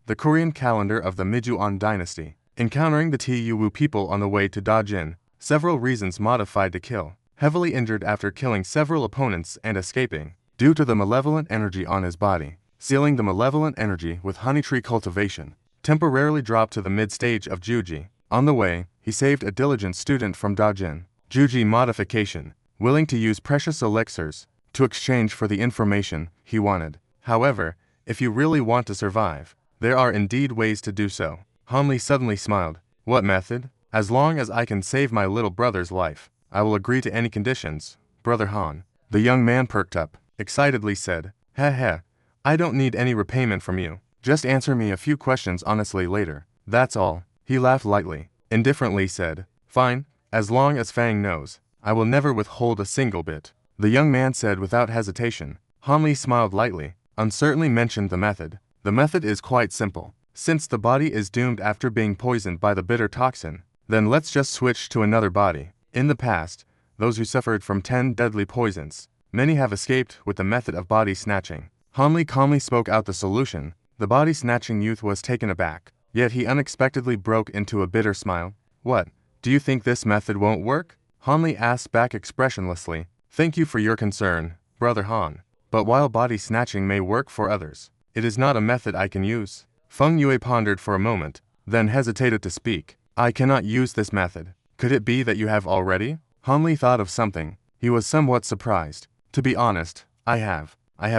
the Korean calendar of the Mijuan dynasty. Encountering the Tu people on the way to Dajin, several reasons modified to kill. Heavily injured after killing several opponents and escaping, due to the malevolent energy on his body. Sealing the malevolent energy with honey tree cultivation. Temporarily dropped to the mid-stage of Juji. On the way, he saved a diligent student from Dajin. Juji modification. Willing to use precious elixirs to exchange for the information he wanted. However, if you really want to survive, there are indeed ways to do so. Hanli suddenly smiled. What method? As long as I can save my little brother's life, I will agree to any conditions, Brother Han. The young man perked up, excitedly said, Heh, I don't need any repayment from you. Just answer me a few questions honestly later. That's all. He laughed lightly, indifferently said, Fine, as long as Fang knows, I will never withhold a single bit. The young man said without hesitation. Hanli smiled lightly, uncertainly mentioned the method. The method is quite simple. Since the body is doomed after being poisoned by the bitter toxin, then let's just switch to another body. In the past, those who suffered from 10 deadly poisons, many have escaped with the method of body snatching. Hanli calmly spoke out the solution. The body-snatching youth was taken aback, yet he unexpectedly broke into a bitter smile. What, do you think this method won't work? Hanli asked back expressionlessly. Thank you for your concern, Brother Han. But while body-snatching may work for others, it is not a method I can use. Feng Yue pondered for a moment, then hesitated to speak. I cannot use this method. Could it be that you have already? Hanli thought of something. He was somewhat surprised. To be honest, I have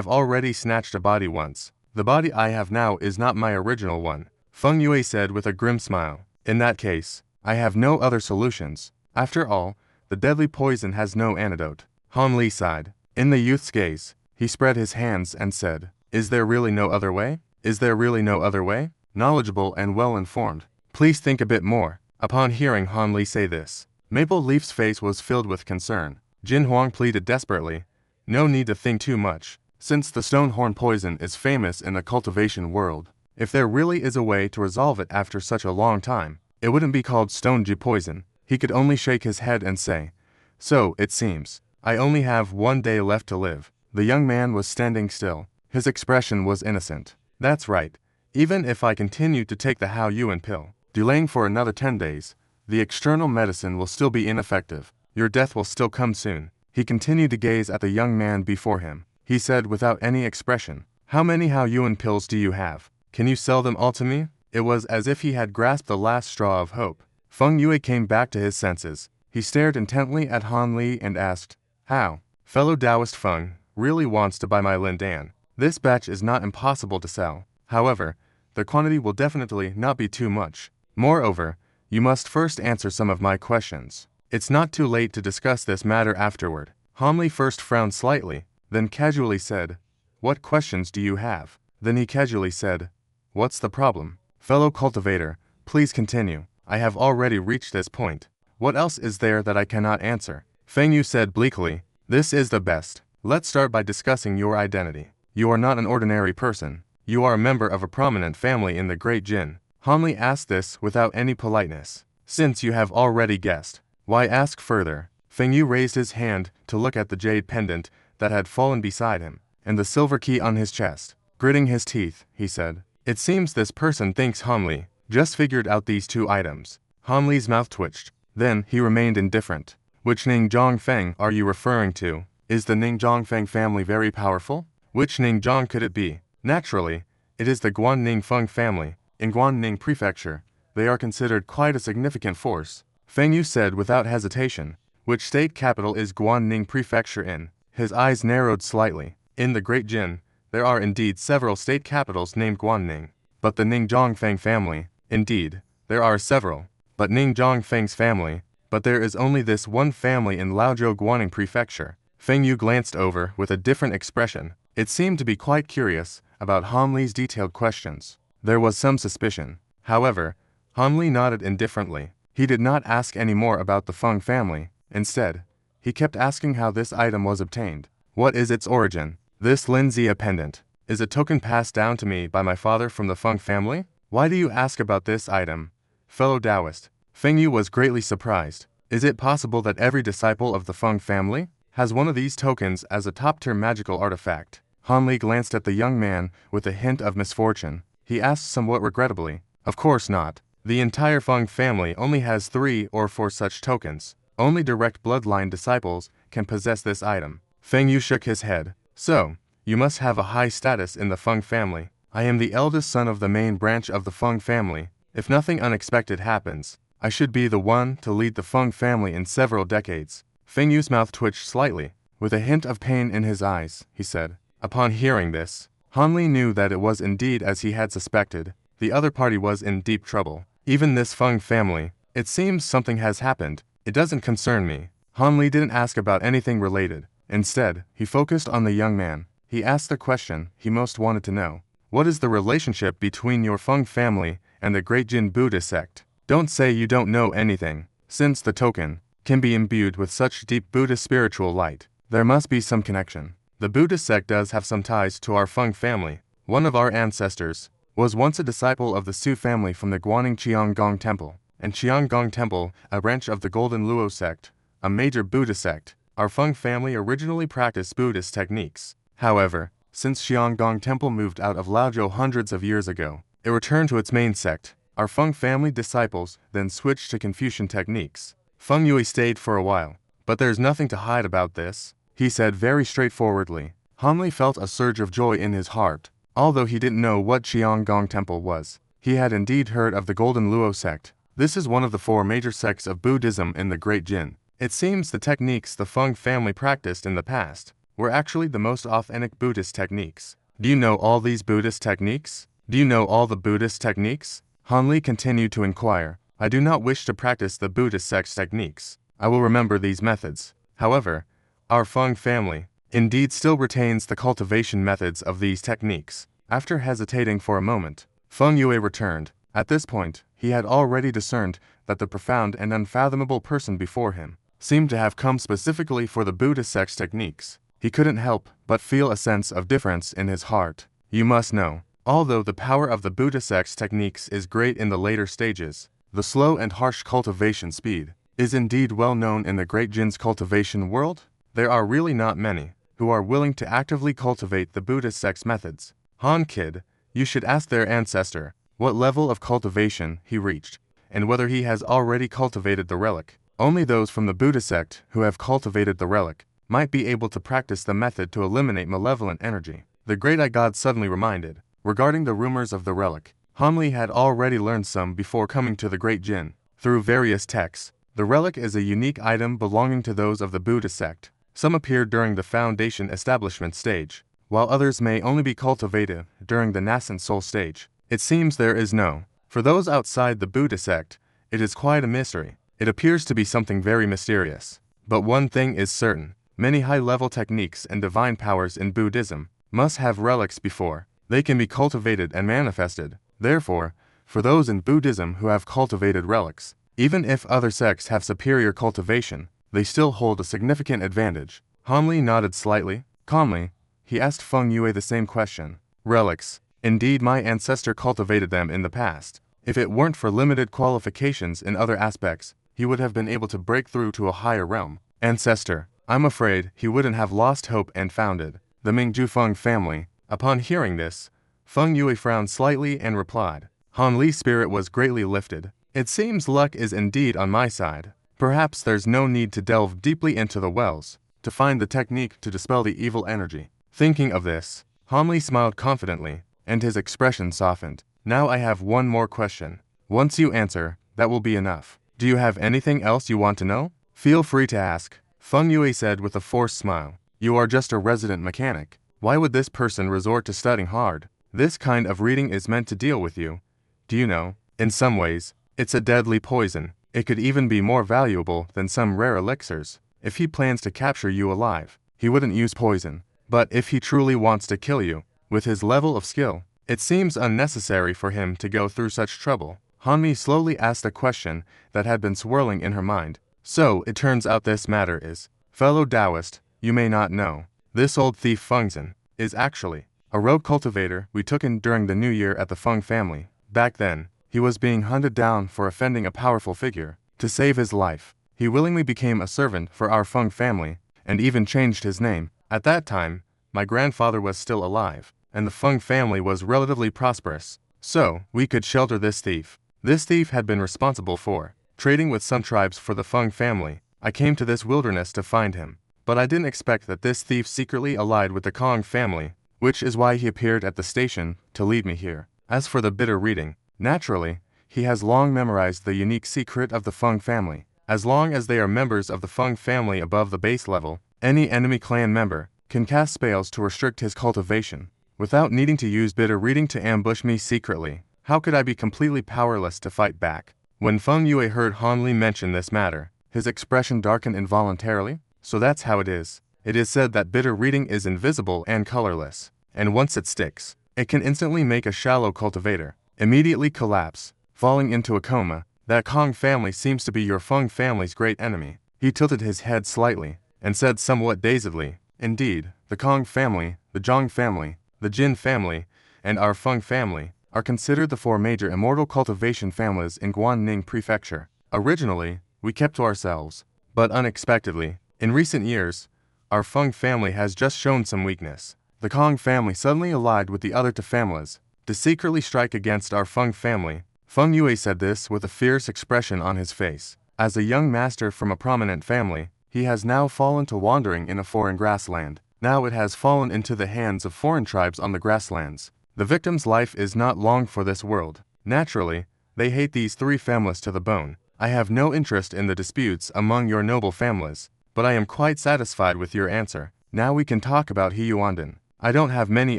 already snatched a body once. The body I have now is not my original one, Feng Yue said with a grim smile. In that case, I have no other solutions. After all, the deadly poison has no antidote. Hanli sighed. In the youth's gaze, he spread his hands and said, Is there really no other way? Is there really no other way? Knowledgeable and well-informed. Please think a bit more. Upon hearing Hanli say this, Maple Leaf's face was filled with concern. Jin Huang pleaded desperately. No need to think too much. Since the stonehorn poison is famous in the cultivation world, if there really is a way to resolve it after such a long time, it wouldn't be called stoneji poison. He could only shake his head and say, So, it seems, I only have 1 day left to live. The young man was standing still. His expression was innocent. That's right. Even if I continue to take the Hao Yuan pill, delaying for another 10 days, the external medicine will still be ineffective. Your death will still come soon. He continued to gaze at the young man before him. He said without any expression, How many Hao Yuan pills do you have? Can you sell them all to me? It was as if he had grasped the last straw of hope. Feng Yue came back to his senses. He stared intently at Hanli and asked, How? Fellow Taoist Feng really wants to buy my Lindan. This batch is not impossible to sell. However, the quantity will definitely not be too much. Moreover, you must first answer some of my questions. It's not too late to discuss this matter afterward. Hanli first frowned slightly, then casually said, What questions do you have? Then he casually said, What's the problem? Fellow cultivator, please continue. I have already reached this point. What else is there that I cannot answer? Feng Yu said bleakly, This is the best. Let's start by discussing your identity. You are not an ordinary person. You are a member of a prominent family in the Great Jin. Hanli asked this without any politeness. Since you have already guessed, why ask further? Feng Yu raised his hand to look at the jade pendant that had fallen beside him, and the silver key on his chest. Gritting his teeth, he said, It seems this person thinks Hanli just figured out these 2 items. Hanli's mouth twitched. Then he remained indifferent. Which Ning Zhongfeng are you referring to? Is the Ning Zhongfeng family very powerful? Which Ning Zhong could it be? Naturally, it is the Guanning Feng family. In Guanning Prefecture, they are considered quite a significant force. Feng Yu said without hesitation. Which state capital is Guanning Prefecture in? His eyes narrowed slightly. In the Great Jin, there are indeed several state capitals named Guanning. But the Ning Zhongfeng family, indeed, there are several. But Ning Zhongfeng's family, but there is only this one family in Laozhou Guanning Prefecture. Feng Yu glanced over with a different expression. It seemed to be quite curious about Hanli's detailed questions. There was some suspicion. However, Hanli nodded indifferently. He did not ask any more about the Feng family. Instead, he kept asking how this item was obtained. What is its origin? This Linzia pendant is a token passed down to me by my father from the Feng family? Why do you ask about this item? Fellow Taoist, Feng Yu was greatly surprised. Is it possible that every disciple of the Feng family has one of these tokens as a top-tier magical artifact? Hanli glanced at the young man with a hint of misfortune. he asked somewhat regrettably. Of course not. The entire Feng family only has 3 or 4 such tokens. Only direct bloodline disciples can possess this item. Feng Yu shook his head. So, you must have a high status in the Feng family. I am the eldest son of the main branch of the Feng family. If nothing unexpected happens, I should be the one to lead the Feng family in several decades. Feng Yu's mouth twitched slightly. With a hint of pain in his eyes, he said. Upon hearing this, Han Li knew that it was indeed as he had suspected. The other party was in deep trouble. Even this Feng family. It seems something has happened. It doesn't concern me. Han Li didn't ask about anything related. Instead, he focused on the young man. He asked the question he most wanted to know. What is the relationship between your Feng family and the Great Jin Buddhist sect? Don't say you don't know anything. Since the token can be imbued with such deep Buddhist spiritual light, there must be some connection. The Buddhist sect does have some ties to our Feng family. One of our ancestors was once a disciple of the Su family from the Guaning Qianggong Temple, and Qianggong Temple, a branch of the Golden Luo sect, a major Buddhist sect. Our Feng family originally practiced Buddhist techniques. However, since Qianggong Temple moved out of Laozhou hundreds of years ago, it returned to its main sect. Our Feng family disciples then switched to Confucian techniques. Feng Yui stayed for a while. But there's nothing to hide about this, he said very straightforwardly. Han Li felt a surge of joy in his heart. Although he didn't know what Qianggong Temple was, he had indeed heard of the Golden Luo sect. This is one of the 4 major sects of Buddhism in the Great Jin. It seems the techniques the Feng family practiced in the past were actually the most authentic Buddhist techniques. Do you know all these Buddhist techniques? Do you know all the Buddhist techniques? Han Li continued to inquire. I do not wish to practice the Buddhist sect's techniques. I will remember these methods. However, our Feng family indeed still retains the cultivation methods of these techniques. After hesitating for a moment, Feng Yue returned. At this point, he had already discerned that the profound and unfathomable person before him seemed to have come specifically for the Buddhist sect's techniques. He couldn't help but feel a sense of difference in his heart. You must know, although the power of the Buddhist sect's techniques is great in the later stages, the slow and harsh cultivation speed is indeed well known in the Great Jin's cultivation world. There are really not many who are willing to actively cultivate the Buddhist sect's methods. Han Kid, you should ask their ancestor what level of cultivation he reached, and whether he has already cultivated the relic. Only those from the Buddhist sect who have cultivated the relic might be able to practice the method to eliminate malevolent energy. The Great Eye God suddenly reminded. Regarding the rumors of the relic, Han Li had already learned some before coming to the Great Jin. Through various texts, the relic is a unique item belonging to those of the Buddhist sect. Some appeared during the Foundation establishment stage, while others may only be cultivated during the Nascent Soul stage. It seems there is no. For those outside the Buddhist sect, it is quite a mystery. It appears to be something very mysterious. But one thing is certain. Many high-level techniques and divine powers in Buddhism must have relics before they can be cultivated and manifested. Therefore, for those in Buddhism who have cultivated relics, even if other sects have superior cultivation, they still hold a significant advantage. Han Li nodded slightly. Calmly, he asked Feng Yue the same question. Relics. Indeed, my ancestor cultivated them in the past. If it weren't for limited qualifications in other aspects, he would have been able to break through to a higher realm. Ancestor. I'm afraid he wouldn't have lost hope and founded the Mingju Feng family. Upon hearing this, Feng Yue frowned slightly and replied. Han Li's spirit was greatly lifted. It seems luck is indeed on my side. Perhaps there's no need to delve deeply into the wells to find the technique to dispel the evil energy. Thinking of this, Han Li smiled confidently, and his expression softened. Now I have one more question. Once you answer, that will be enough. Do you have anything else you want to know? Feel free to ask. Feng Yue said with a forced smile. You are just a resident mechanic. Why would this person resort to studying hard? This kind of reading is meant to deal with you. Do you know, in some ways, it's a deadly poison. It could even be more valuable than some rare elixirs. If he plans to capture you alive, he wouldn't use poison. But if he truly wants to kill you, with his level of skill, it seems unnecessary for him to go through such trouble. Han Mi slowly asked a question that had been swirling in her mind. So, it turns out this matter is, fellow Taoist, you may not know, this old thief Fengzhen is actually a rogue cultivator we took in during the New Year at the Feng family. Back then, he was being hunted down for offending a powerful figure. To save his life, he willingly became a servant for our Feng family, and even changed his name. At that time, my grandfather was still alive, and the Feng family was relatively prosperous. So, we could shelter this thief. This thief had been responsible for trading with some tribes for the Feng family. I came to this wilderness to find him. But I didn't expect that this thief secretly allied with the Kong family, which is why he appeared at the station to lead me here. As for the bitter reading, naturally, he has long memorized the unique secret of the Feng family. As long as they are members of the Feng family above the base level, any enemy clan member can cast spells to restrict his cultivation, without needing to use bitter reading to ambush me secretly. How could I be completely powerless to fight back? When Feng Yue heard Han Li mention this matter, his expression darkened involuntarily. So that's how it is. It is said that bitter reading is invisible and colorless, and once it sticks, it can instantly make a shallow cultivator immediately collapse, falling into a coma. That Kong family seems to be your Feng family's great enemy. He tilted his head slightly, and said somewhat dazedly, indeed, the Kong family, the Zhang family, the Jin family, and our Feng family are considered the four major immortal cultivation families in Guanning Prefecture. Originally, we kept to ourselves, but unexpectedly, in recent years, our Feng family has just shown some weakness. The Kong family suddenly allied with the other two families to secretly strike against our Feng family. Feng Yue said this with a fierce expression on his face. As a young master from a prominent family, he has now fallen to wandering in a foreign grassland. Now it has fallen into the hands of foreign tribes on the grasslands. The victim's life is not long for this world. Naturally, they hate these three families to the bone. I have no interest in the disputes among your noble families, but I am quite satisfied with your answer. Now we can talk about Hiyuanden. I don't have many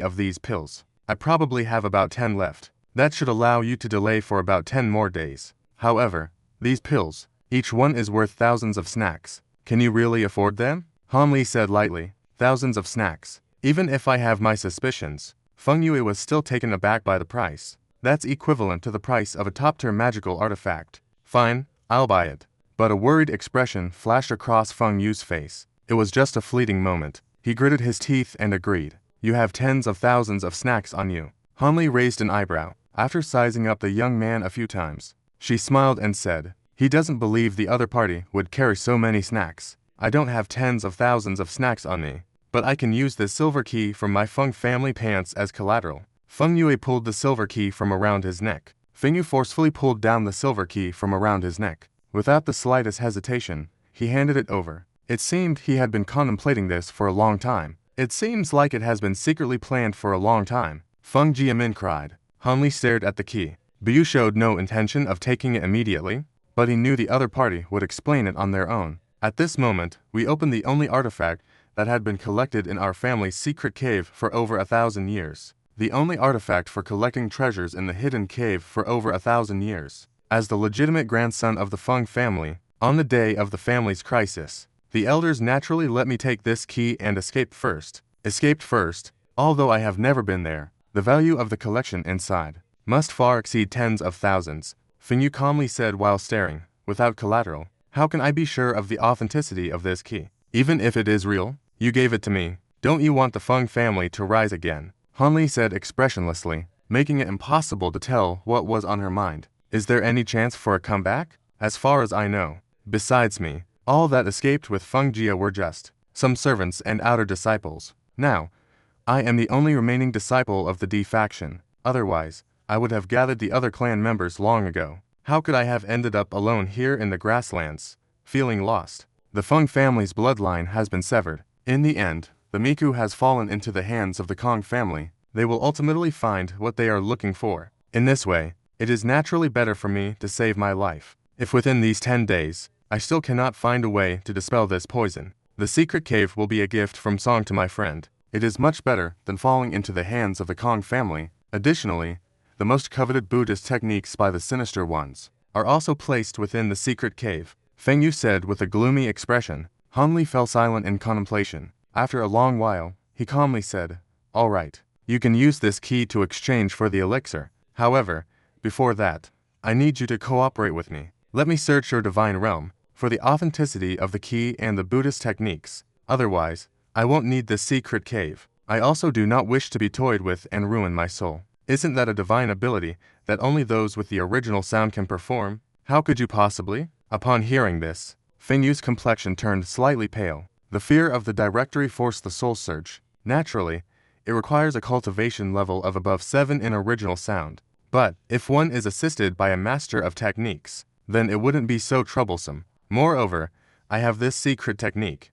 of these pills. I probably have about 10 left. That should allow you to delay for about 10 more days. However, these pills, each one is worth thousands of snacks. Can you really afford them? Han Li said lightly. Thousands of snacks. Even if I have my suspicions, Feng Yue was still taken aback by the price. That's equivalent to the price of a top-tier magical artifact. Fine, I'll buy it. But a worried expression flashed across Feng Yu's face. It was just a fleeting moment. He gritted his teeth and agreed. You have tens of thousands of snacks on you. Han Li raised an eyebrow. After sizing up the young man a few times, she smiled and said, he doesn't believe the other party would carry so many snacks. I don't have tens of thousands of snacks on me, but I can use this silver key from my Feng family pants as collateral. Feng Yue pulled the silver key from around his neck. Feng Yue forcefully pulled down the silver key from around his neck. Without the slightest hesitation, he handed it over. It seemed he had been contemplating this for a long time. It seems like it has been secretly planned for a long time. Feng Jiamin cried. Han Li stared at the key. Bu showed no intention of taking it immediately, but he knew the other party would explain it on their own. At this moment, we opened the only artifact that had been collected in our family's secret cave for over 1,000 years. The only artifact for collecting treasures in the hidden cave for over 1,000 years. As the legitimate grandson of the Feng family, on the day of the family's crisis, the elders naturally let me take this key and escape first. Escaped first, although I have never been there. The value of the collection inside must far exceed tens of thousands. Feng Yu calmly said while staring. Without collateral, how can I be sure of the authenticity of this key? Even if it is real, you gave it to me. Don't you want the Feng family to rise again? Han Li said expressionlessly, making it impossible to tell what was on her mind. Is there any chance for a comeback? As far as I know, besides me, all that escaped with Feng Jia were just some servants and outer disciples. Now, I am the only remaining disciple of the D faction. Otherwise, I would have gathered the other clan members long ago. How could I have ended up alone here in the grasslands, feeling lost? The Feng family's bloodline has been severed. In the end, the Miku has fallen into the hands of the Kong family. They will ultimately find what they are looking for. In this way, it is naturally better for me to save my life. If within these 10 days, I still cannot find a way to dispel this poison, the secret cave will be a gift from Song to my friend. It is much better than falling into the hands of the Kong family. Additionally, the most coveted Buddhist techniques by the sinister ones are also placed within the secret cave. Feng Yu said with a gloomy expression. Han Li fell silent in contemplation. After a long while, he calmly said, all right, you can use this key to exchange for the elixir. However, before that, I need you to cooperate with me. Let me search your divine realm for the authenticity of the key and the Buddhist techniques. Otherwise, I won't need this secret cave. I also do not wish to be toyed with and ruin my soul. Isn't that a divine ability that only those with the original sound can perform? How could you possibly? Upon hearing this, Feng Yu's complexion turned slightly pale. The fear of the directory forced the soul surge. Naturally, it requires a cultivation level of above 7 in original sound. But if one is assisted by a master of techniques, then it wouldn't be so troublesome. Moreover, I have this secret technique.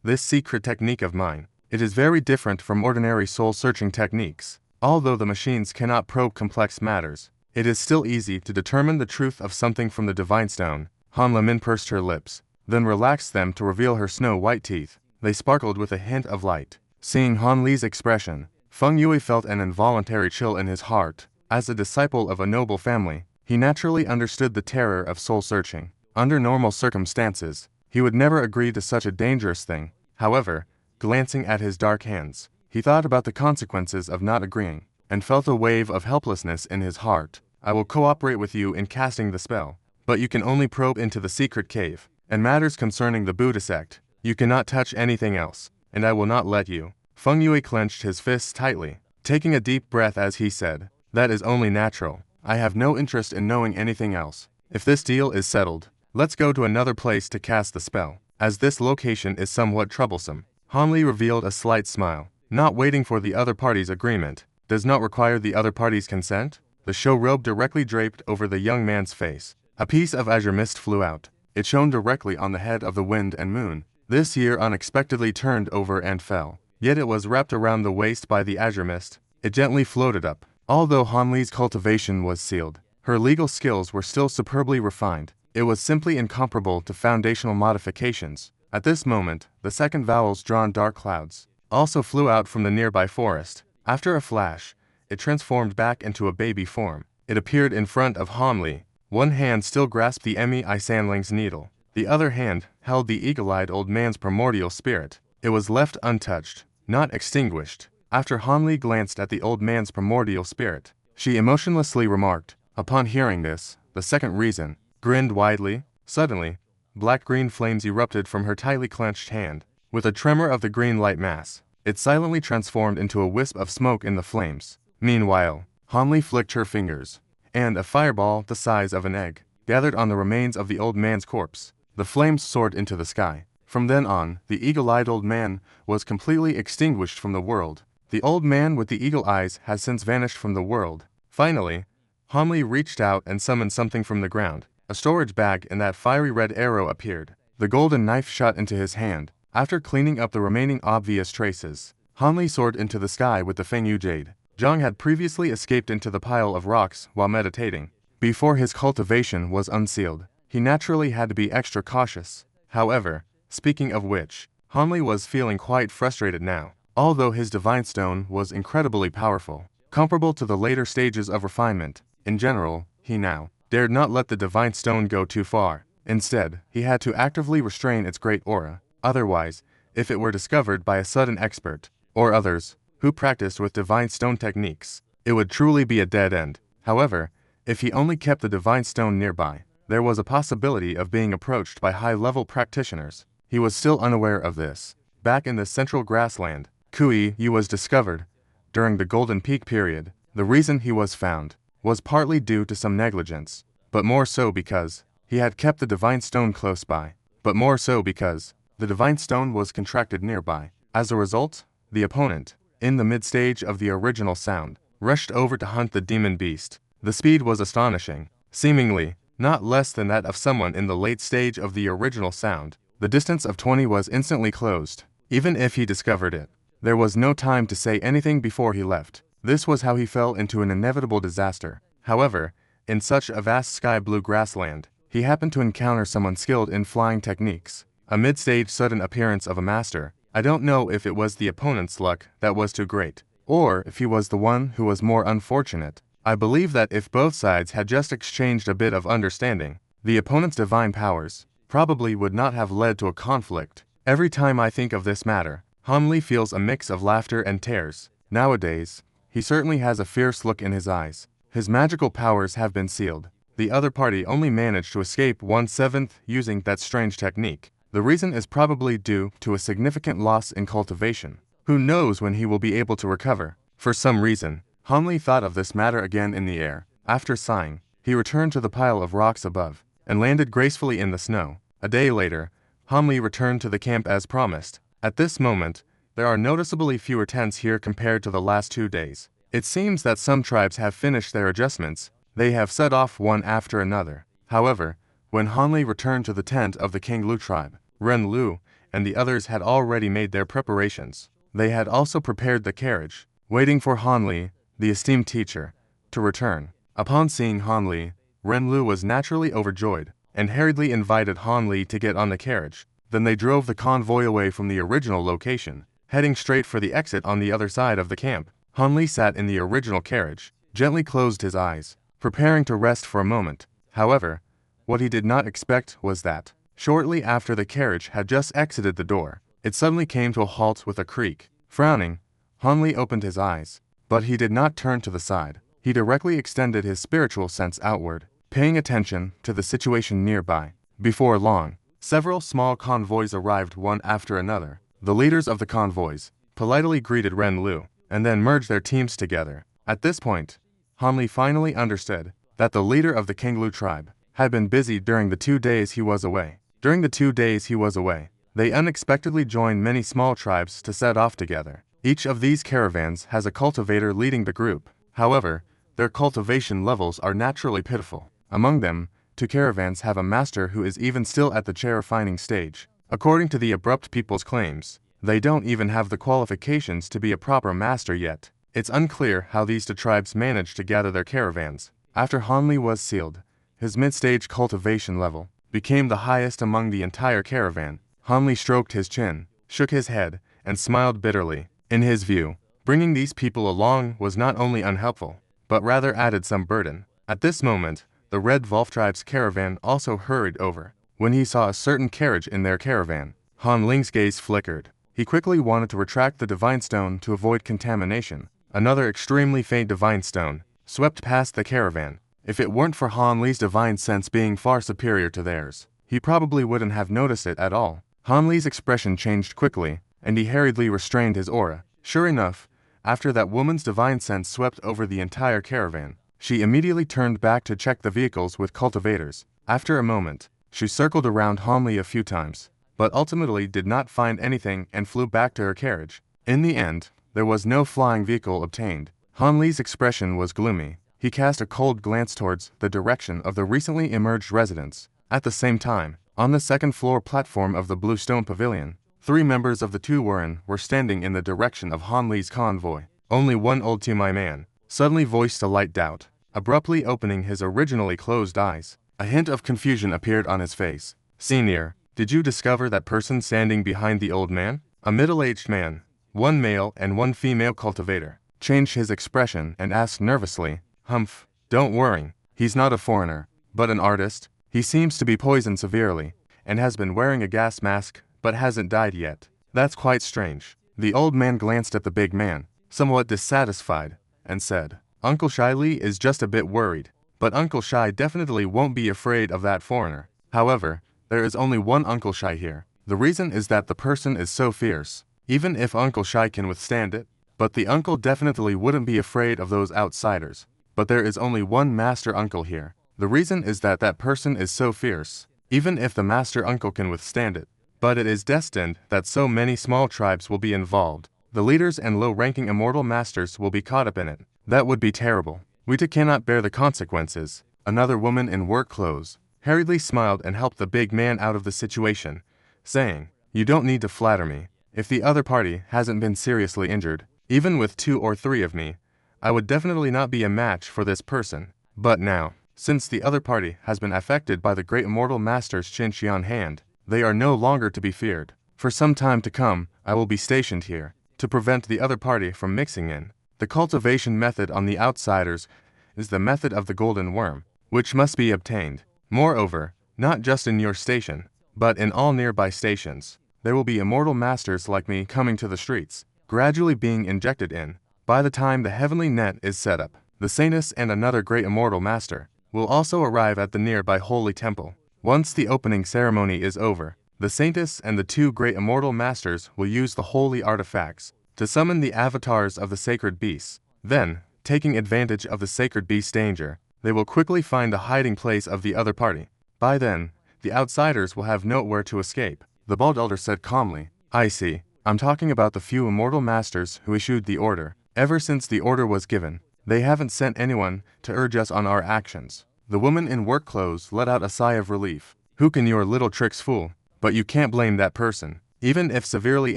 This secret technique of mine, it is very different from ordinary soul-searching techniques. Although the machines cannot probe complex matters, it is still easy to determine the truth of something from the divine stone. Han Lemin pursed her lips, then relaxed them to reveal her snow-white teeth. They sparkled with a hint of light. Seeing Han Li's expression, Feng Yue felt an involuntary chill in his heart. As a disciple of a noble family, he naturally understood the terror of soul-searching. Under normal circumstances, he would never agree to such a dangerous thing. However, glancing at his dark hands, he thought about the consequences of not agreeing, and felt a wave of helplessness in his heart. I will cooperate with you in casting the spell, but you can only probe into the secret cave, and matters concerning the Buddha sect. You cannot touch anything else, and I will not let you. Feng Yue clenched his fists tightly, taking a deep breath as he said, "That is only natural. I have no interest in knowing anything else. If this deal is settled, let's go to another place to cast the spell, as this location is somewhat troublesome." Han Li revealed a slight smile, not waiting for the other party's agreement. Does not require the other party's consent? The show robe directly draped over the young man's face. A piece of azure mist flew out. It shone directly on the head of the wind and moon. This year unexpectedly turned over and fell. Yet it was wrapped around the waist by the azure mist. It gently floated up. Although Han Li's cultivation was sealed, her legal skills were still superbly refined. It was simply incomparable to foundational modifications. At this moment, the second vowel's drawn dark clouds also flew out from the nearby forest. After a flash, it transformed back into a baby form. It appeared in front of Han Li. One hand still grasped the Emi I Sanling's needle. The other hand held the eagle-eyed old man's primordial spirit. It was left untouched, not extinguished. After Han Li glanced at the old man's primordial spirit, she emotionlessly remarked. Upon hearing this, the second reason grinned widely. Suddenly, black-green flames erupted from her tightly clenched hand. With a tremor of the green light mass, it silently transformed into a wisp of smoke in the flames. Meanwhile, Han Li flicked her fingers, and a fireball the size of an egg gathered on the remains of the old man's corpse. The flames soared into the sky. From then on, the eagle-eyed old man was completely extinguished from the world. The old man with the eagle eyes has since vanished from the world. Finally, Han Li reached out and summoned something from the ground. A storage bag and that fiery red arrow appeared. The golden knife shot into his hand. After cleaning up the remaining obvious traces, Han Li soared into the sky with the Fengyu jade. Zhang had previously escaped into the pile of rocks while meditating. Before his cultivation was unsealed, he naturally had to be extra cautious. However, speaking of which, Han Li was feeling quite frustrated now. Although his divine stone was incredibly powerful, comparable to the later stages of refinement, in general, he now dared not let the divine stone go too far. Instead, he had to actively restrain its great aura. Otherwise, if it were discovered by a sudden expert, or others, who practiced with divine stone techniques, it would truly be a dead end. However, if he only kept the divine stone nearby, there was a possibility of being approached by high-level practitioners. He was still unaware of this. Back in the central grassland, Kui Yu was discovered. During the Golden Peak period, the reason he was found was partly due to some negligence, but more so because he had kept the divine stone close by, the divine stone was contracted nearby. As a result, the opponent, in the mid-stage of the original sound, rushed over to hunt the demon beast. The speed was astonishing, seemingly not less than that of someone in the late stage of the original sound. The distance of 20 was instantly closed. Even if he discovered it, there was no time to say anything before he left. This was how he fell into an inevitable disaster. However, in such a vast sky-blue grassland, he happened to encounter someone skilled in flying techniques. A mid-stage sudden appearance of a master. I don't know if it was the opponent's luck that was too great, or if he was the one who was more unfortunate. I believe that if both sides had just exchanged a bit of understanding, the opponent's divine powers probably would not have led to a conflict. Every time I think of this matter, Han Li feels a mix of laughter and tears. Nowadays, he certainly has a fierce look in his eyes. His magical powers have been sealed. The other party only managed to escape 1/7 using that strange technique. The reason is probably due to a significant loss in cultivation. Who knows when he will be able to recover? For some reason, Han Li thought of this matter again in the air. After sighing, he returned to the pile of rocks above, and landed gracefully in the snow. A day later, Han Li returned to the camp as promised. At this moment, there are noticeably fewer tents here compared to the last 2 days. It seems that some tribes have finished their adjustments. They have set off one after another. However, when Han Li returned to the tent of the King Lu tribe, Ren Lu and the others had already made their preparations. They had also prepared the carriage, waiting for Han Li, the esteemed teacher, to return. Upon seeing Han Li, Ren Lu was naturally overjoyed, and hurriedly invited Han Li to get on the carriage. Then they drove the convoy away from the original location, heading straight for the exit on the other side of the camp. Han Li sat in the original carriage, gently closed his eyes, preparing to rest for a moment. However, what he did not expect was that, shortly after the carriage had just exited the door, it suddenly came to a halt with a creak. Frowning, Han Li opened his eyes, but he did not turn to the side. He directly extended his spiritual sense outward, paying attention to the situation nearby. Before long, several small convoys arrived one after another. The leaders of the convoys politely greeted Ren Lu, and then merged their teams together. At this point, Han Li finally understood that the leader of the King Lu tribe had been busy during the 2 days he was away. During the 2 days he was away, they unexpectedly joined many small tribes to set off together. Each of these caravans has a cultivator leading the group. However, their cultivation levels are naturally pitiful. Among them, 2 caravans have a master who is even still at the cherry-fining stage. According to the abrupt people's claims, they don't even have the qualifications to be a proper master yet. It's unclear how these 2 tribes managed to gather their caravans. After Han Li was sealed, his mid-stage cultivation level became the highest among the entire caravan. Han Li stroked his chin, shook his head, and smiled bitterly. In his view, bringing these people along was not only unhelpful, but rather added some burden. At this moment, the Red Wolf tribe's caravan also hurried over. When he saw a certain carriage in their caravan, Han Ling's gaze flickered. He quickly wanted to retract the divine stone to avoid contamination. Another extremely faint divine stone swept past the caravan. If it weren't for Han Li's divine sense being far superior to theirs, he probably wouldn't have noticed it at all. Han Li's expression changed quickly, and he hurriedly restrained his aura. Sure enough, after that woman's divine sense swept over the entire caravan, she immediately turned back to check the vehicles with cultivators. After a moment, she circled around Han Li a few times, but ultimately did not find anything and flew back to her carriage. In the end, there was no flying vehicle obtained. Han Li's expression was gloomy. He cast a cold glance towards the direction of the recently emerged residents. At the same time, on the second-floor platform of the Blue Stone Pavilion, 3 members of the 2 Warren were standing in the direction of Han Li's convoy. Only one old Tumai man suddenly voiced a light doubt, abruptly opening his originally closed eyes. A hint of confusion appeared on his face. "Senior, did you discover that person standing behind the old man?" A middle-aged man, 1 male and 1 female cultivator, changed his expression and asked nervously, "Humph, don't worry, he's not a foreigner, but an artist. He seems to be poisoned severely, and has been wearing a gas mask, but hasn't died yet." "That's quite strange." The old man glanced at the big man, somewhat dissatisfied, and said, "Uncle Shai Li is just a bit worried, but Uncle Shai definitely won't be afraid of that foreigner. However, there is only one Uncle Shai here. The reason is that the person is so fierce. Even if Uncle Shai can withstand it, but the uncle definitely wouldn't be afraid of those outsiders. But there is only one master uncle here. The reason is that that person is so fierce, even if the master uncle can withstand it. But it is destined that so many small tribes will be involved. The leaders and low-ranking immortal masters will be caught up in it. That would be terrible. We cannot bear the consequences." Another woman in work clothes hurriedly smiled and helped the big man out of the situation, saying, "You don't need to flatter me. If the other party hasn't been seriously injured, even with 2 or 3 of me, I would definitely not be a match for this person. But now, since the other party has been affected by the great immortal master's Qinxian hand, they are no longer to be feared. For some time to come, I will be stationed here, to prevent the other party from mixing in. The cultivation method on the outsiders is the method of the golden worm, which must be obtained. Moreover, not just in your station, but in all nearby stations, there will be immortal masters like me coming to the streets, gradually being injected in. By the time the heavenly net is set up, the Saintess and another great immortal master will also arrive at the nearby holy temple. Once the opening ceremony is over, the Saintess and the 2 great immortal masters will use the holy artifacts to summon the avatars of the sacred beasts. Then, taking advantage of the sacred beast's danger, they will quickly find the hiding place of the other party. By then, the outsiders will have nowhere to escape." The bald elder said calmly, "I see. I'm talking about the few immortal masters who issued the order. Ever since the order was given, they haven't sent anyone to urge us on our actions. The woman in work clothes let out a sigh of relief. Who can your little tricks fool? But you can't blame that person. Even if severely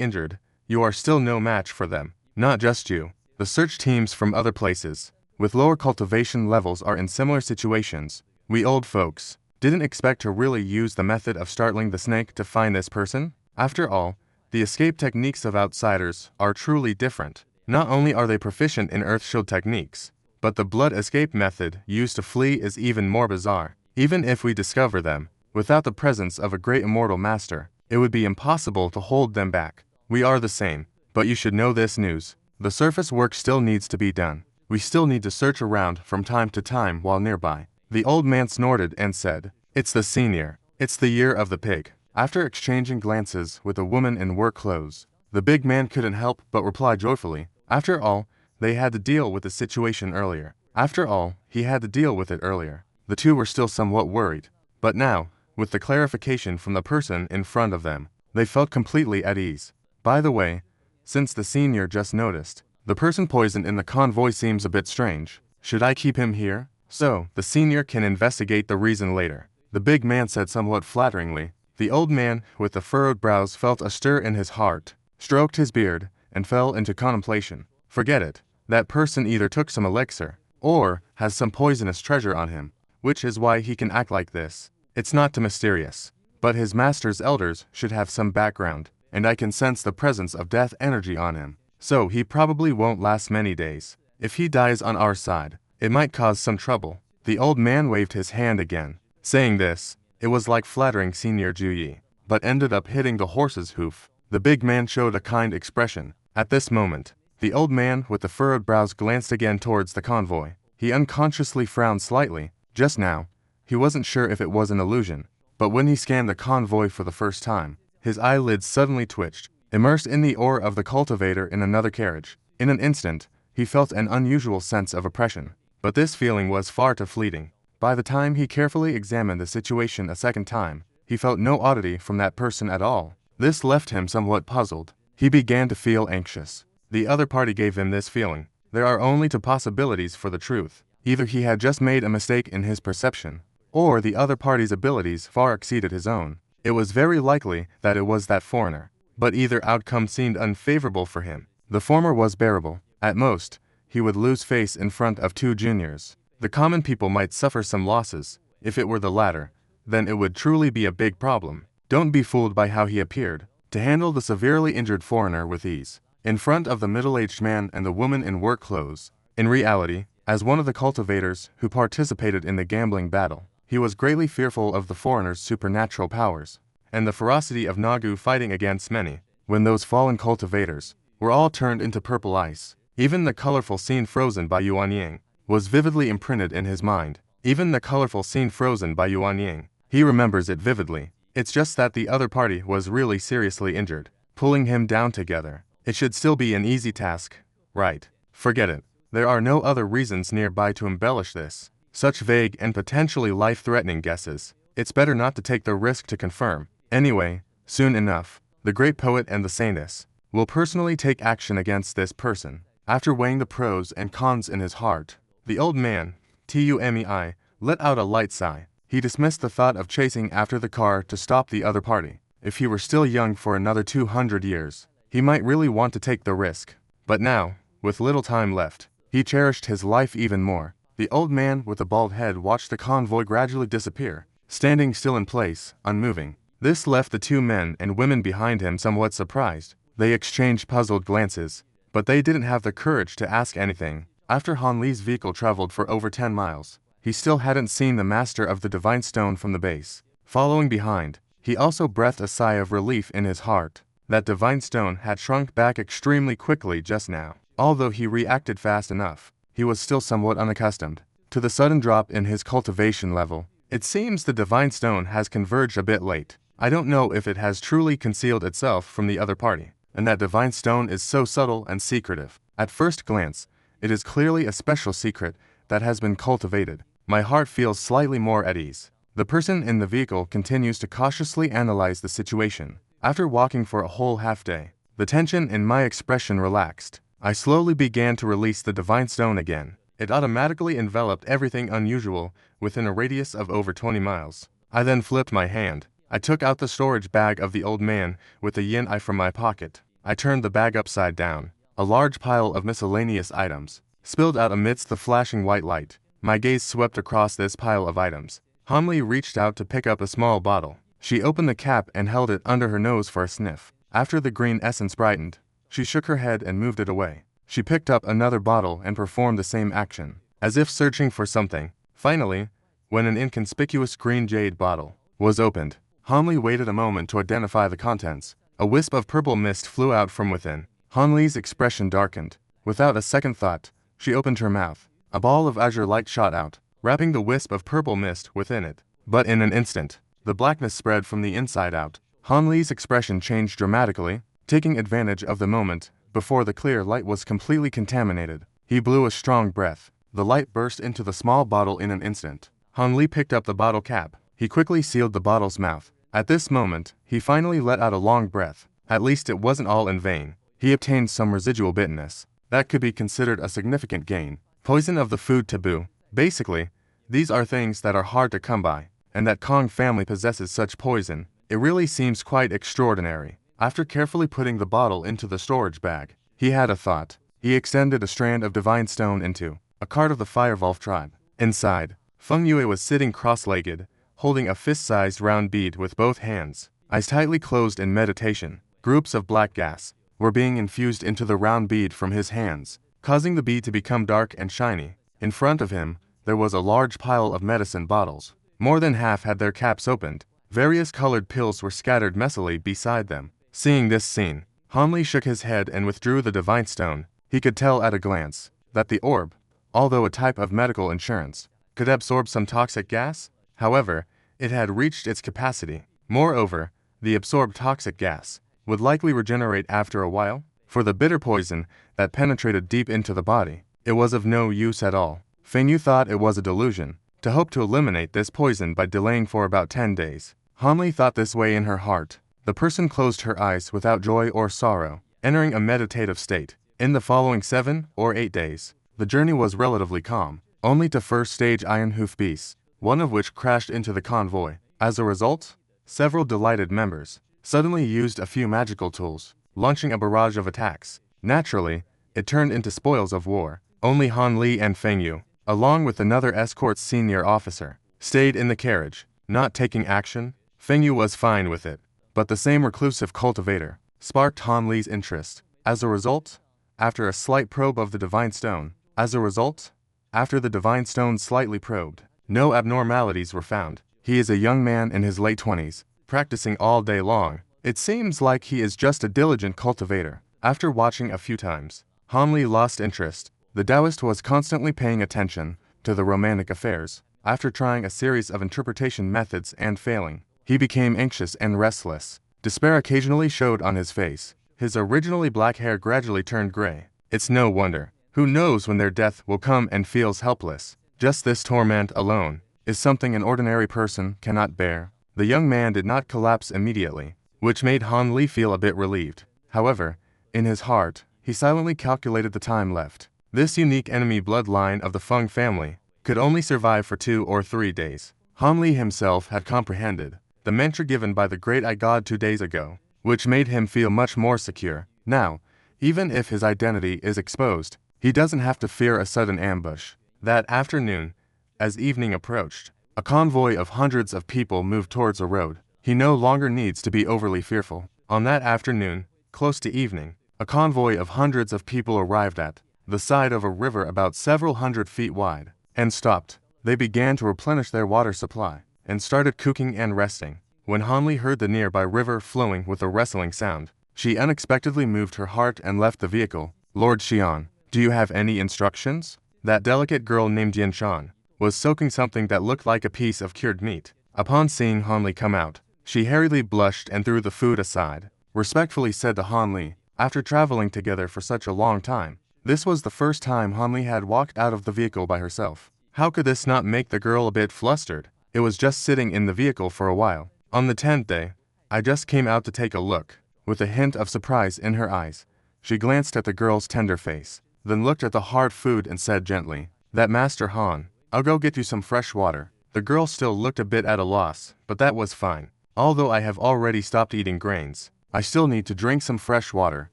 injured, you are still no match for them. Not just you. The search teams from other places, with lower cultivation levels, are in similar situations. We old folks didn't expect to really use the method of startling the snake to find this person. After all, the escape techniques of outsiders are truly different. Not only are they proficient in earth shield techniques, but the blood escape method used to flee is even more bizarre. Even if we discover them, without the presence of a great immortal master, it would be impossible to hold them back. We are the same, but you should know this news. The surface work still needs to be done. We still need to search around from time to time while nearby. The old man snorted and said, "It's the senior. It's the year of the pig." After exchanging glances with the woman in work clothes, the big man couldn't help but reply joyfully. After all, they had to deal with the situation earlier. After all, he had to deal with it earlier. The two were still somewhat worried, but now, with the clarification from the person in front of them, they felt completely at ease. By the way, since the senior just noticed, the person poisoned in the convoy seems a bit strange. Should I keep him here? So, the senior can investigate the reason later, the big man said somewhat flatteringly. The old man, with the furrowed brows, felt a stir in his heart, stroked his beard, and fell into contemplation. Forget it. That person either took some elixir, or has some poisonous treasure on him, which is why he can act like this. It's not too mysterious. But his master's elders should have some background, and I can sense the presence of death energy on him. So he probably won't last many days. If he dies on our side, it might cause some trouble. The old man waved his hand again. Saying this, it was like flattering Senior Juyi, but ended up hitting the horse's hoof. The big man showed a kind expression. At this moment, the old man with the furrowed brows glanced again towards the convoy. He unconsciously frowned slightly. Just now, he wasn't sure if it was an illusion, but when he scanned the convoy for the first time, his eyelids suddenly twitched. Immersed in the aura of the cultivator in another carriage, in an instant, he felt an unusual sense of oppression. But this feeling was far too fleeting. By the time he carefully examined the situation a second time, he felt no oddity from that person at all. This left him somewhat puzzled. He began to feel anxious. The other party gave him this feeling. There are only two possibilities for the truth. Either he had just made a mistake in his perception, or the other party's abilities far exceeded his own. It was very likely that it was that foreigner. But either outcome seemed unfavorable for him. The former was bearable. At most, he would lose face in front of two juniors. The common people might suffer some losses. If it were the latter, then it would truly be a big problem. Don't be fooled by how he appeared, to handle the severely injured foreigner with ease, in front of the middle-aged man and the woman in work clothes. In reality, as one of the cultivators who participated in the gambling battle, he was greatly fearful of the foreigner's supernatural powers, and the ferocity of Nagu fighting against many, when those fallen cultivators were all turned into purple ice. Even the colorful scene frozen by Yuan Ying was vividly imprinted in his mind. Even the colorful scene frozen by Yuan Ying, he remembers it vividly. It's just that the other party was really seriously injured, pulling him down together. It should still be an easy task, right? Forget it. There are no other reasons nearby to embellish this. Such vague and potentially life-threatening guesses. It's better not to take the risk to confirm. Anyway, soon enough, the great poet and the saintess will personally take action against this person. After weighing the pros and cons in his heart, the old man, Tumei, let out a light sigh. He dismissed the thought of chasing after the car to stop the other party. If he were still young for another 200 years, he might really want to take the risk. But now, with little time left, he cherished his life even more. The old man with the bald head watched the convoy gradually disappear, standing still in place, unmoving. This left the two men and women behind him somewhat surprised. They exchanged puzzled glances, but they didn't have the courage to ask anything. After Han Li's vehicle traveled for over 10 miles, he still hadn't seen the master of the divine stone from the base. Following behind, he also breathed a sigh of relief in his heart. That divine stone had shrunk back extremely quickly just now. Although he reacted fast enough, he was still somewhat unaccustomed to the sudden drop in his cultivation level. It seems the divine stone has converged a bit late. I don't know if it has truly concealed itself from the other party, and that divine stone is so subtle and secretive. At first glance, it is clearly a special secret that has been cultivated. My heart feels slightly more at ease. The person in the vehicle continues to cautiously analyze the situation. After walking for a whole half day, the tension in my expression relaxed. I slowly began to release the divine stone again. It automatically enveloped everything unusual within a radius of over 20 miles. I then flipped my hand. I took out the storage bag of the old man with the yin eye from my pocket. I turned the bag upside down. A large pile of miscellaneous items spilled out amidst the flashing white light. My gaze swept across this pile of items. Hanli reached out to pick up a small bottle. She opened the cap and held it under her nose for a sniff. After the green essence brightened, she shook her head and moved it away. She picked up another bottle and performed the same action, as if searching for something. Finally, when an inconspicuous green jade bottle was opened, Hanli waited a moment to identify the contents. A wisp of purple mist flew out from within. Hanli's expression darkened. Without a second thought, she opened her mouth. A ball of azure light shot out, wrapping the wisp of purple mist within it. But in an instant, the blackness spread from the inside out. Hanli's expression changed dramatically, taking advantage of the moment before the clear light was completely contaminated. He blew a strong breath. The light burst into the small bottle in an instant. Hanli picked up the bottle cap. He quickly sealed the bottle's mouth. At this moment, he finally let out a long breath. At least it wasn't all in vain. He obtained some residual bitterness. That could be considered a significant gain. Poison of the food taboo. Basically, these are things that are hard to come by, and that Kong family possesses such poison. It really seems quite extraordinary. After carefully putting the bottle into the storage bag, he had a thought. He extended a strand of divine stone into a card of the Firewolf tribe. Inside, Feng Yue was sitting cross-legged, holding a fist-sized round bead with both hands. Eyes tightly closed in meditation, groups of black gas were being infused into the round bead from his hands, causing the bead to become dark and shiny. In front of him, there was a large pile of medicine bottles. More than half had their caps opened. Various colored pills were scattered messily beside them. Seeing this scene, Hanli shook his head and withdrew the divine stone. He could tell at a glance that the orb, although a type of medical insurance, could absorb some toxic gas. However, it had reached its capacity. Moreover, the absorbed toxic gas would likely regenerate after a while. For the bitter poison that penetrated deep into the body, it was of no use at all. Feng Yu thought it was a delusion to hope to eliminate this poison by delaying for about 10 days. Hanli thought this way in her heart. The person closed her eyes without joy or sorrow, entering a meditative state. In the following 7 or 8 days, the journey was relatively calm, only to first stage Iron Hoof beasts, one of which crashed into the convoy. As a result, several delighted members suddenly used a few magical tools, launching a barrage of attacks. Naturally, it turned into spoils of war. Only Hanli and Feng Yu, along with another escort's senior officer, stayed in the carriage, not taking action. Feng Yu was fine with it, but the same reclusive cultivator sparked Hanli's interest. As a result, after a slight probe of the divine stone, after the divine stone slightly probed, no abnormalities were found. He is a young man in his late 20s, practicing all day long. It seems like he is just a diligent cultivator. After watching a few times, Hanli lost interest. The Taoist was constantly paying attention to the romantic affairs. After trying a series of interpretation methods and failing, he became anxious and restless. Despair occasionally showed on his face. His originally black hair gradually turned gray. It's no wonder. Who knows when their death will come, and feels helpless. Just this torment alone is something an ordinary person cannot bear. The young man did not collapse immediately, which made Hanli feel a bit relieved. However, in his heart, he silently calculated the time left. This unique enemy bloodline of the Feng family could only survive for 2 or 3 days. Hanli himself had comprehended the mantra given by the great I God 2 days ago, which made him feel much more secure. Now, even if his identity is exposed, he doesn't have to fear a sudden ambush. That afternoon, as evening approached, a convoy of hundreds of people moved towards a road. He no longer needs to be overly fearful. On that afternoon, close to evening, a convoy of hundreds of people arrived at the side of a river about several hundred feet wide, and stopped. They began to replenish their water supply, and started cooking and resting. When Hanli heard the nearby river flowing with a rustling sound, she unexpectedly moved her heart and left the vehicle. Lord Xian, do you have any instructions? That delicate girl named Yin Shan was soaking something that looked like a piece of cured meat. Upon seeing Hanli come out, she hurriedly blushed and threw the food aside, respectfully said to Hanli, after traveling together for such a long time. This was the first time Hanli had walked out of the vehicle by herself. How could this not make the girl a bit flustered? It was just sitting in the vehicle for a while. On the 10th day, I just came out to take a look. With a hint of surprise in her eyes, She glanced at the girl's tender face, then looked at the hard food and said gently, "That Master Han, I'll go get you some fresh water." The girl still looked a bit at a loss, but that was fine. Although I have already stopped eating grains, I still need to drink some fresh water.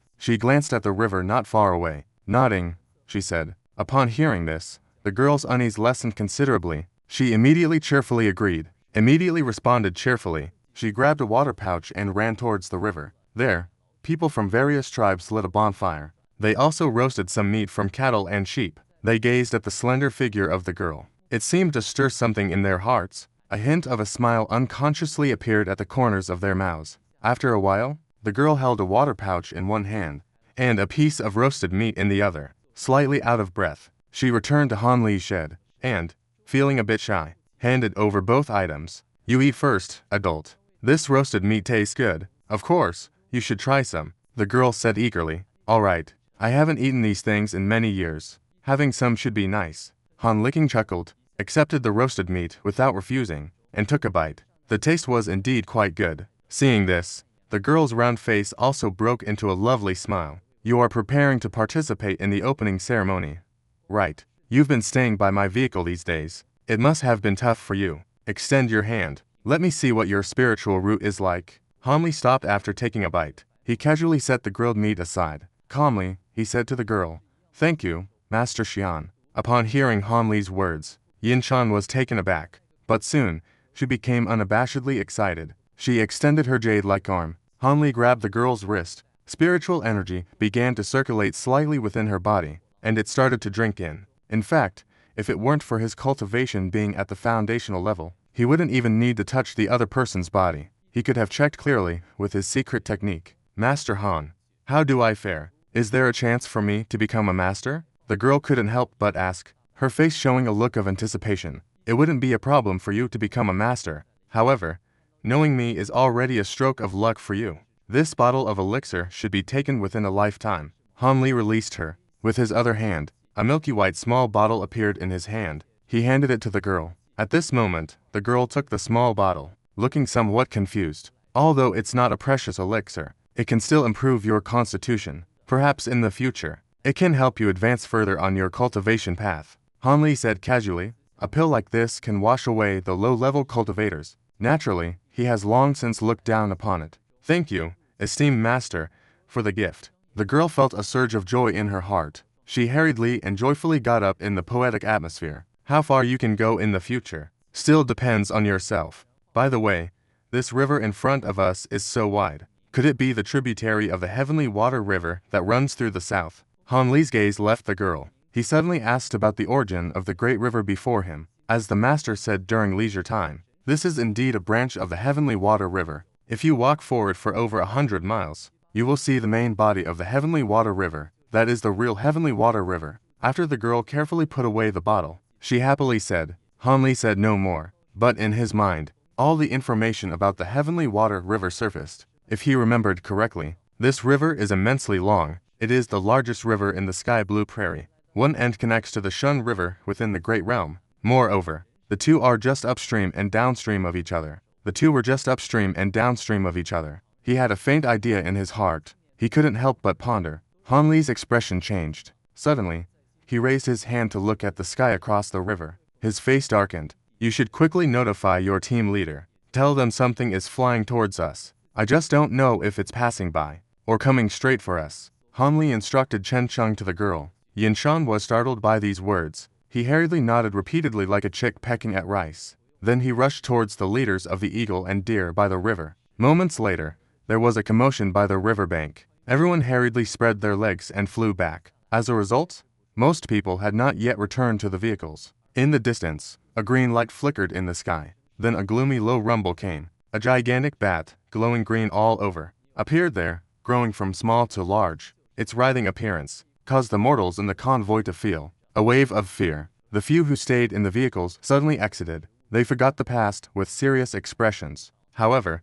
She glanced at the river not far away. Nodding, she said. Upon hearing this, the girl's unease lessened considerably. She immediately cheerfully agreed. Immediately responded cheerfully. She grabbed a water pouch and ran towards the river. There, people from various tribes lit a bonfire. They also roasted some meat from cattle and sheep. They gazed at the slender figure of the girl. It seemed to stir something in their hearts. A hint of a smile unconsciously appeared at the corners of their mouths. After a while, the girl held a water pouch in one hand, and a piece of roasted meat in the other. Slightly out of breath, she returned to Han Li's shed, and, feeling a bit shy, handed over both items. "You eat first, adult. This roasted meat tastes good. Of course, you should try some," the girl said eagerly. "All right, I haven't eaten these things in many years. Having some should be nice." Han Licking chuckled, accepted the roasted meat without refusing, and took a bite. The taste was indeed quite good. Seeing this, the girl's round face also broke into a lovely smile. "You are preparing to participate in the opening ceremony. Right. You've been staying by my vehicle these days. It must have been tough for you. Extend your hand. Let me see what your spiritual root is like." Han Li stopped after taking a bite. He casually set the grilled meat aside. Calmly, he said to the girl, "Thank you, Master Xian." Upon hearing Han Li's words, Yin Shan was taken aback, but soon, she became unabashedly excited. She extended her jade-like arm. Han Li grabbed the girl's wrist. Spiritual energy began to circulate slightly within her body, and it started to drink in. In fact, if it weren't for his cultivation being at the foundational level, he wouldn't even need to touch the other person's body. He could have checked clearly with his secret technique. "Master Han, how do I fare? Is there a chance for me to become a master?" The girl couldn't help but ask, her face showing a look of anticipation. "It wouldn't be a problem for you to become a master. However, knowing me is already a stroke of luck for you. This bottle of elixir should be taken within a lifetime." Han Li released her. With his other hand, a milky white small bottle appeared in his hand. He handed it to the girl. At this moment, the girl took the small bottle, looking somewhat confused. "Although it's not a precious elixir, it can still improve your constitution. Perhaps in the future, it can help you advance further on your cultivation path," Han Li said casually. "A pill like this can wash away the low-level cultivators. Naturally, he has long since looked down upon it." "Thank you, esteemed master, for the gift." The girl felt a surge of joy in her heart. She hurriedly and joyfully got up in the poetic atmosphere. "How far you can go in the future still depends on yourself. By the way, this river in front of us is so wide. Could it be the tributary of the heavenly water river that runs through the south?" Han Li's gaze left the girl. He suddenly asked about the origin of the great river before him. As the master said during leisure time, this is indeed a branch of the heavenly water river. If you walk forward for over 100 miles, you will see the main body of the heavenly water river. That is the real heavenly water river. After the girl carefully put away the bottle, she happily said. Han Li said no more, but in his mind, all the information about the heavenly water river surfaced. If he remembered correctly, this river is immensely long. It is the largest river in the sky blue prairie. One end connects to the Shun River within the Great Realm. Moreover, the two are just upstream and downstream of each other. The two were just upstream and downstream of each other. He had a faint idea in his heart. He couldn't help but ponder. Han Li's expression changed. Suddenly, he raised his hand to look at the sky across the river. His face darkened. "You should quickly notify your team leader. Tell them something is flying towards us. I just don't know if it's passing by, or coming straight for us." Han Li instructed Chen Cheng to the girl. Yin Shan was startled by these words. He hurriedly nodded repeatedly like a chick pecking at rice. Then he rushed towards the leaders of the eagle and deer by the river. Moments later, there was a commotion by the riverbank. Everyone hurriedly spread their legs and flew back. As a result, most people had not yet returned to the vehicles. In the distance, a green light flickered in the sky. Then a gloomy low rumble came. A gigantic bat, glowing green all over, appeared there, growing from small to large. Its writhing appearance caused the mortals in the convoy to feel a wave of fear. The few who stayed in the vehicles suddenly exited. They forgot the past with serious expressions. However,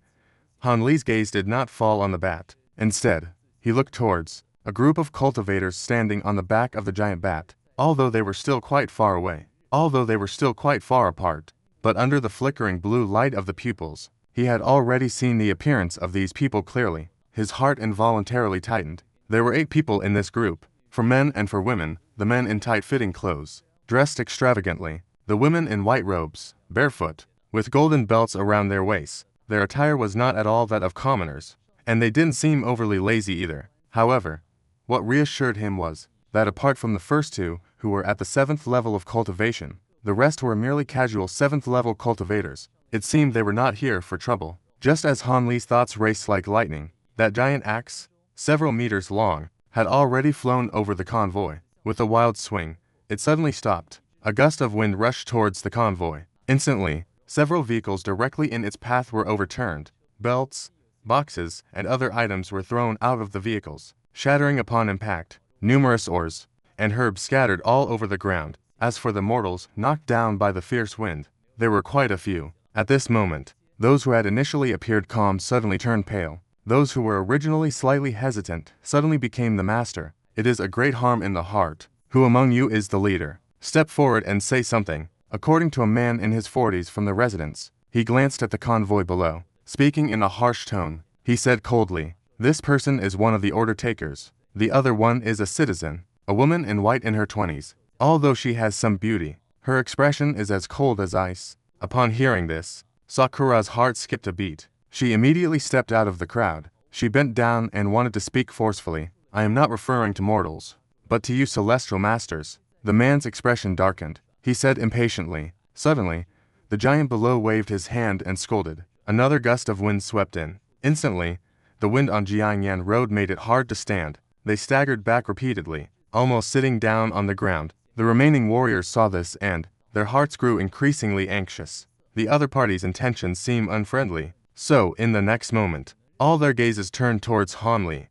Han Li's gaze did not fall on the bat. Instead, he looked towards a group of cultivators standing on the back of the giant bat, although they were still quite far apart. But under the flickering blue light of the pupils, he had already seen the appearance of these people clearly. His heart involuntarily tightened. There were 8 people in this group, for men and for women, the men in tight-fitting clothes, dressed extravagantly, the women in white robes, barefoot, with golden belts around their waists. Their attire was not at all that of commoners, and they didn't seem overly lazy either. However, what reassured him was that apart from the first 2, who were at the 7th level of cultivation, the rest were merely casual 7th level cultivators. It seemed they were not here for trouble. Just as Han Li's thoughts raced like lightning, that giant axe, several meters long, had already flown over the convoy. With a wild swing, it suddenly stopped. A gust of wind rushed towards the convoy. Instantly, several vehicles directly in its path were overturned. Belts, boxes, and other items were thrown out of the vehicles, shattering upon impact. Numerous ores and herbs scattered all over the ground. As for the mortals knocked down by the fierce wind, there were quite a few. At this moment, those who had initially appeared calm suddenly turned pale. Those who were originally slightly hesitant suddenly became the master. It is a great harm in the heart. Who among you is the leader? Step forward and say something. According to a man in his 40s from the residence, he glanced at the convoy below. Speaking in a harsh tone, he said coldly, "This person is one of the order takers. The other one is a citizen, a woman in white in her 20s. Although she has some beauty, her expression is as cold as ice." Upon hearing this, Sakura's heart skipped a beat. She immediately stepped out of the crowd. She bent down and wanted to speak forcefully. "I am not referring to mortals, but to you celestial masters." The man's expression darkened. He said impatiently. Suddenly, the giant below waved his hand and scolded. Another gust of wind swept in. Instantly, the wind on Jiangyan Road made it hard to stand. They staggered back repeatedly, almost sitting down on the ground. The remaining warriors saw this and, their hearts grew increasingly anxious. The other party's intentions seemed unfriendly. So, in the next moment, all their gazes turned towards Han Li.